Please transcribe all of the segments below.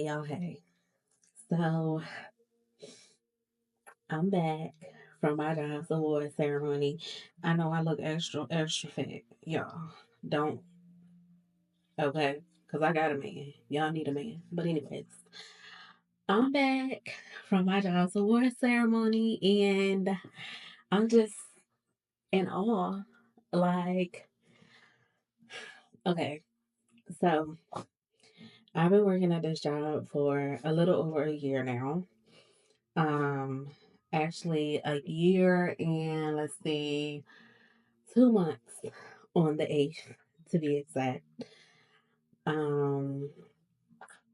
y'all. Hey. So I'm back from my Values Awards ceremony. I know I look extra fat. Y'all don't, okay? Because I got a man. Y'all need a man. But, anyways, I'm back from my Values Awards ceremony and I'm just in awe. Like, okay, so I've been working at this job for a little over a year now. Um, actually, a year and let's see, 2 months on the 8th to be exact. Um,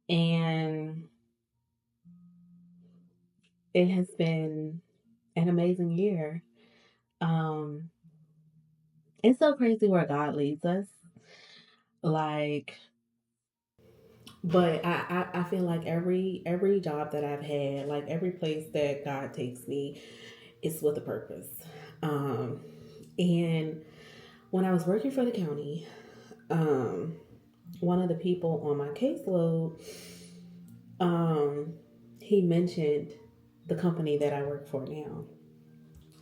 and it has been an amazing year. Um, it's so crazy where God leads us. Like, but I feel like every job that I've had, like every place that God takes me, it's with a purpose. Um, and when I was working for the county, um, one of the people on my caseload, um, he mentioned the company that I work for now.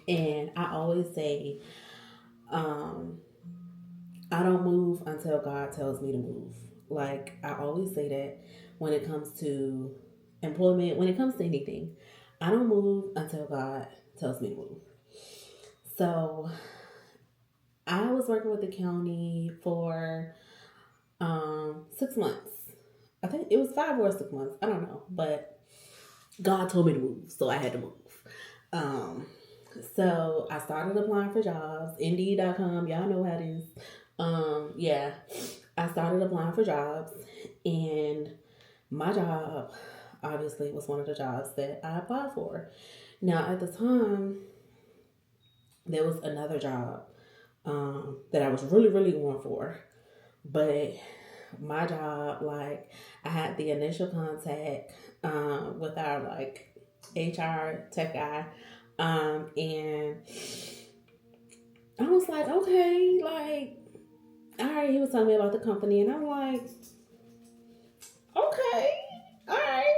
And I always say, um, I don't move until God tells me to move. Like, I always say that when it comes to employment, when it comes to anything, I don't move until God tells me to move. So, I was working with the county for 6 months. I think it was 5 or 6 months. I don't know. But God told me to move, so I had to move. Um, so I started applying for jobs. Indeed.com, y'all know how it is. Yeah, I started applying for jobs, and my job obviously was one of the jobs that I applied for. Now, at the time, there was another job that I was really going for, but my job, like, I had the initial contact with our like HR tech guy, and I was like, okay, like, all right. He was telling me about the company, and I'm like, okay, all right.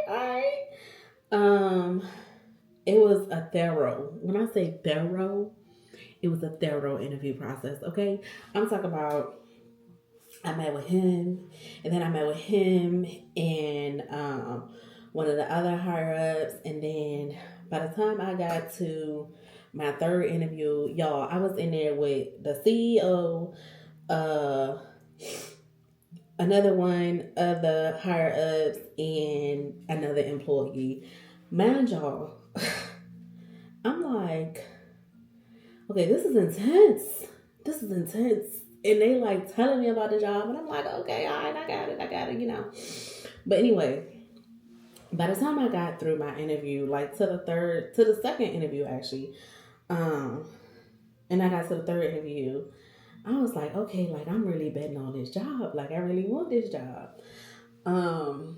It was a thorough. When I say thorough, it was a thorough interview process. Okay, I'm talking about. I met with him, and then I met with him and one of the other higher ups, and then by the time I got to my third interview, y'all, I was in there with the CEO, uh, another one of the higher ups, and another employee. Mind y'all, I'm like, okay, this is intense. This is intense. And they like telling me about the job, and I'm like, okay, all right, I got it, But anyway, by the time I got through my interview, like to the second interview actually, um, and I got to the third interview, I was like, okay, like I'm really betting on this job. Like I really want this job. Um,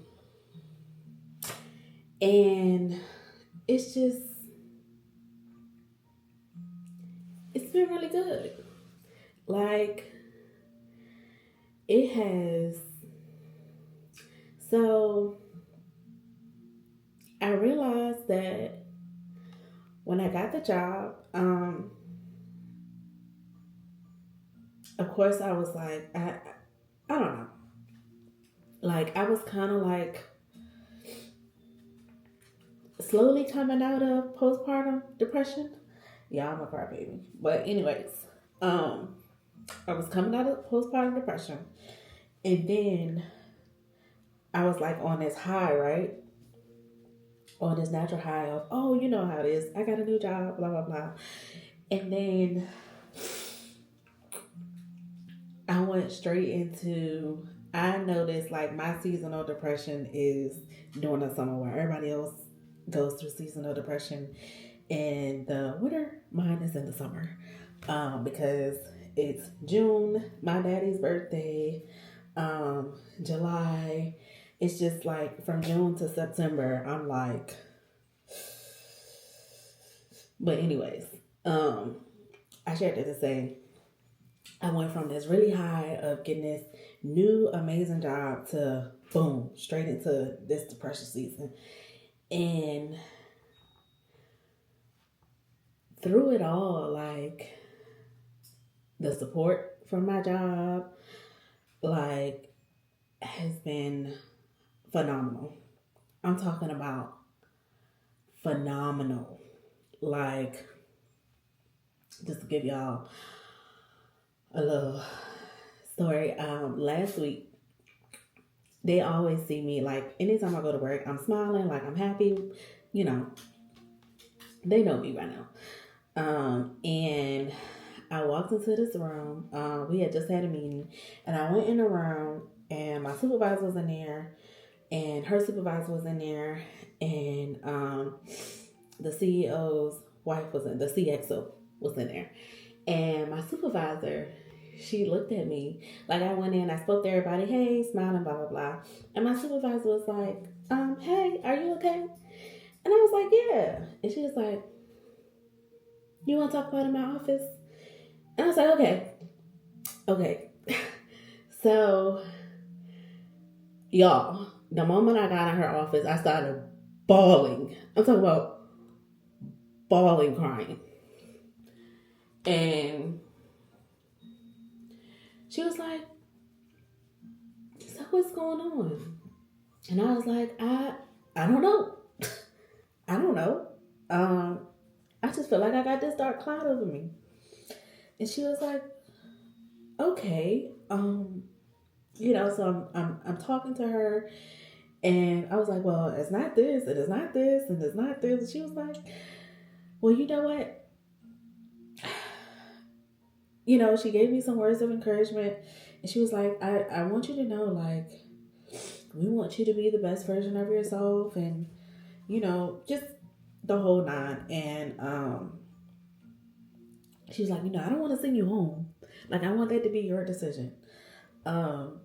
and it's just, it's been really good. Like it has. So I realized that when I got the job, of course I was like, I don't know. Like I was kind of like slowly coming out of postpartum depression. Yeah, I'm a crybaby. But anyways, um, I was coming out of postpartum depression, and then I was like on this high, right? On this natural high of, oh, you know how it is. I got a new job, blah blah blah. And then I went straight into. I noticed like my seasonal depression is during the summer where everybody else goes through seasonal depression in the winter. Mine is in the summer because it's June, my daddy's birthday, July. It's just like from June to September, I'm like, but anyways, I shared it to say I went from this really high of getting this new amazing job to boom, straight into this depression season. And through it all, like the support from my job, like has been phenomenal. I'm talking about phenomenal. Like, just to give y'all a little story. Last week, they always see me like anytime I go to work, I'm smiling, like I'm happy. You know, they know me right now. And I walked into this room. We had just had a meeting, and I went in the room, and my supervisor was in there, and her supervisor was in there, and the CEO's wife was in, the CXO was in there, and my supervisor, she looked at me like I went in, I spoke to everybody, hey, smiling, blah blah blah, and my supervisor was like, hey, are you okay? And I was like, yeah, and she was like, you want to talk about it in my office? And I was like, okay. So, y'all, the moment I got in her office, I started bawling. I'm talking about bawling, crying. And she was like, so what's going on? And I was like, I don't know. I don't know. I just feel like I got this dark cloud over me. And she was like, okay. So I'm talking to her, and I was like, well, it's not this, and it's not this, and it's not this. And she was like, well, you know what? She gave me some words of encouragement, and she was like, I want you to know, like, we want you to be the best version of yourself, and, just the whole nine. And she was like, I don't want to send you home. Like, I want that to be your decision. But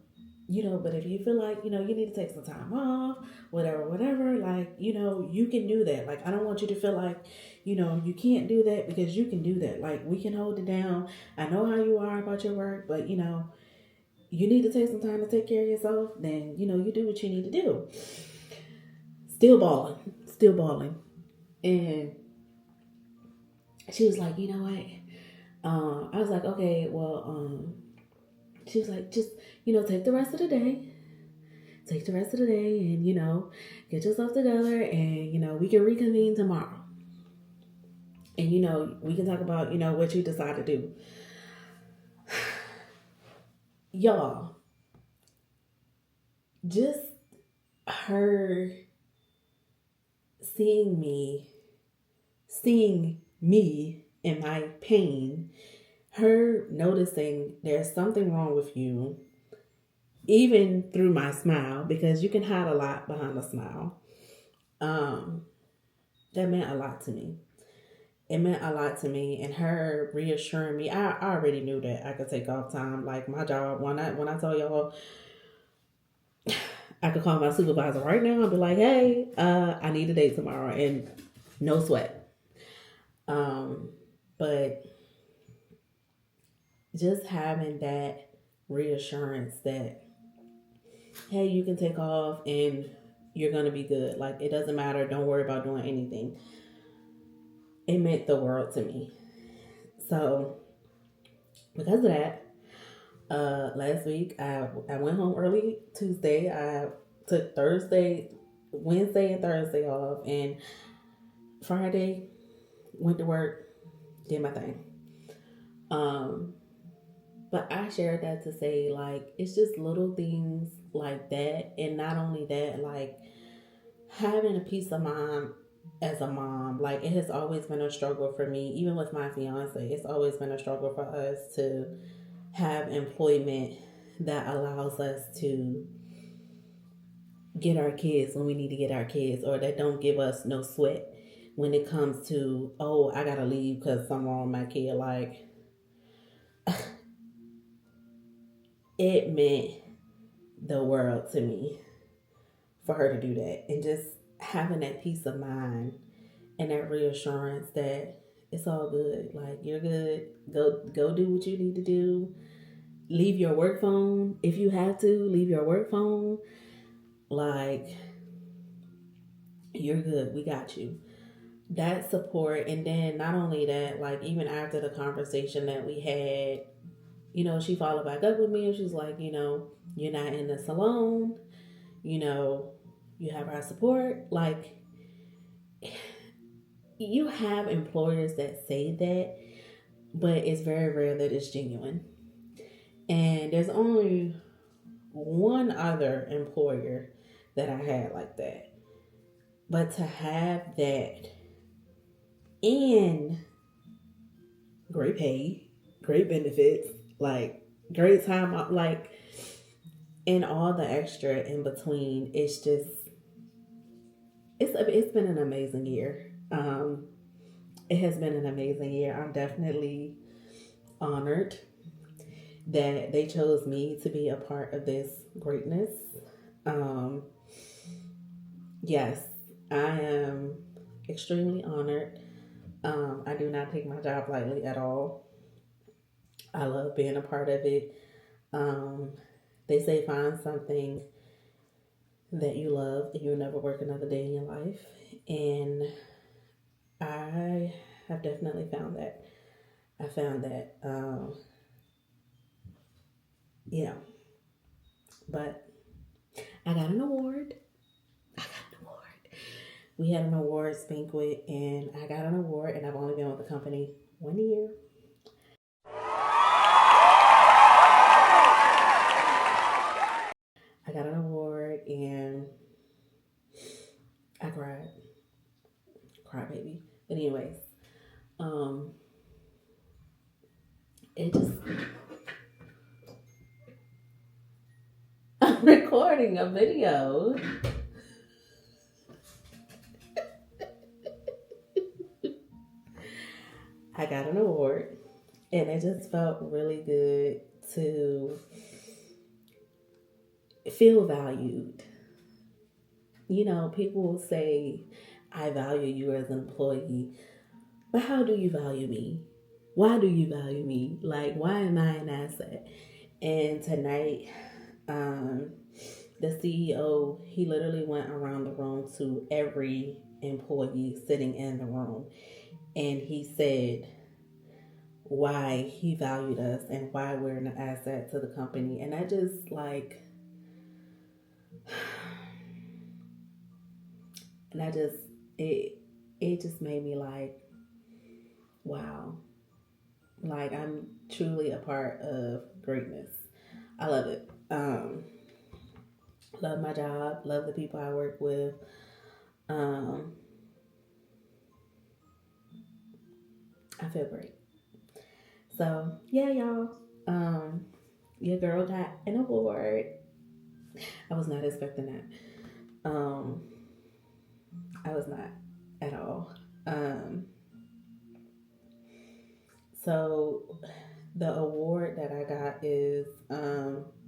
if you feel like, you need to take some time off, whatever, like, you can do that. Like, I don't want you to feel like, you can't do that, because you can do that. Like, we can hold it down. I know how you are about your work, but, you need to take some time to take care of yourself. Then, you do what you need to do. Still balling. And she was like, you know what? I was like, okay, well, she was like, just, take the rest of the day. Take the rest of the day and, get yourself together, and, we can reconvene tomorrow. And, we can talk about, what you decide to do. Y'all, just her seeing me in my pain, her noticing there's something wrong with you, even through my smile, because you can hide a lot behind a smile. That meant a lot to me. It meant a lot to me, and her reassuring me. I already knew that I could take off time. Like, my job, when I told y'all, I could call my supervisor right now and be like, hey, I need a day tomorrow, and no sweat. But just having that reassurance that, hey, you can take off and you're going to be good. Like, it doesn't matter. Don't worry about doing anything. It meant the world to me. So, because of that, last week, I went home early Tuesday. I took Wednesday and Thursday off. And Friday, went to work, did my thing. But I shared that to say, like, it's just little things like that. And not only that, like, having a peace of mind as a mom, like, it has always been a struggle for me. Even with my fiance, it's always been a struggle for us to have employment that allows us to get our kids when we need to get our kids, or that don't give us no sweat when it comes to, oh, I gotta leave because something wrong with my kid. Like, it meant the world to me for her to do that, and just having that peace of mind and that reassurance that it's all good. Like, you're good. Go do what you need to do. leave your work phone if you have to. Leave your work phone. Like, you're good. We got you. That support. And then not only that, like, even after the conversation that we had, she followed back up with me and she's like, you're not in this alone. You have our support. Like, you have employers that say that, but it's very rare that it's genuine. And there's only one other employer that I had like that. But to have that and great pay, great benefits, like great time, like, and all the extra in between, it's been an amazing year. It has been an amazing year. I'm definitely honored that they chose me to be a part of this greatness. Yes, I am extremely honored. I do not take my job lightly at all. I love being a part of it. They say find something that you love and you'll never work another day in your life. And I have definitely found that. I found that, but I got an award. We had an awards banquet and I got an award, and I've only been with the company 1 year. I got an award and I cried. Cry baby. But anyways, it just I'm recording a video. I got an award and it just felt really good to feel valued. People will say, I value you as an employee, but how do you value me? Why do you value me? Like, why am I an asset? And tonight, the CEO, he literally went around the room to every employee sitting in the room, and he said why he valued us and why we're an asset to the company. And I just like, and I just, it just made me like, wow, like I'm truly a part of greatness. I love it. Love my job, love the people I work with. I feel great. So yeah, y'all. Your girl got an award. I was not expecting that. I was not at all. So the award that I got is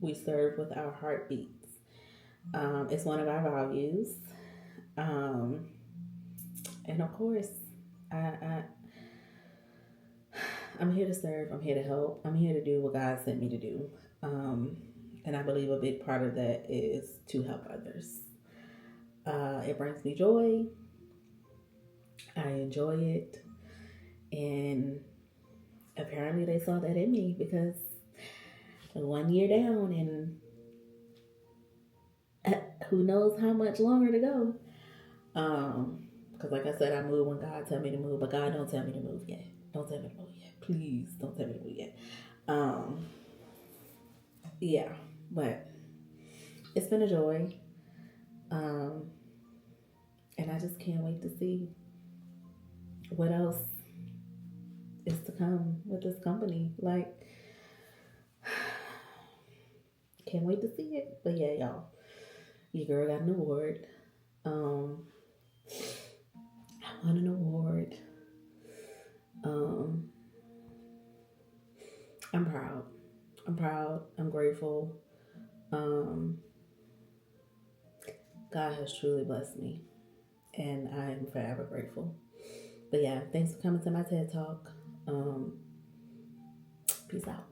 we serve with our heartbeats. It's one of our values. And of course, I'm here to serve. I'm here to help. I'm here to do what God sent me to do. And I believe a big part of that is to help others. It brings me joy. I enjoy it. And apparently they saw that in me, because 1 year down and who knows how much longer to go. Because like I said, I move when God tell me to move, but God don't tell me to move yet. Don't tell me to move yet. Please don't tell me to move yet. Yeah, but it's been a joy. And I just can't wait to see what else is to come with this company. Like, can't wait to see it. But yeah, y'all, your girl got an award. I won an award. I'm proud. I'm grateful. God has truly blessed me, and I am forever grateful. But yeah, thanks for coming to my TED Talk. Peace out.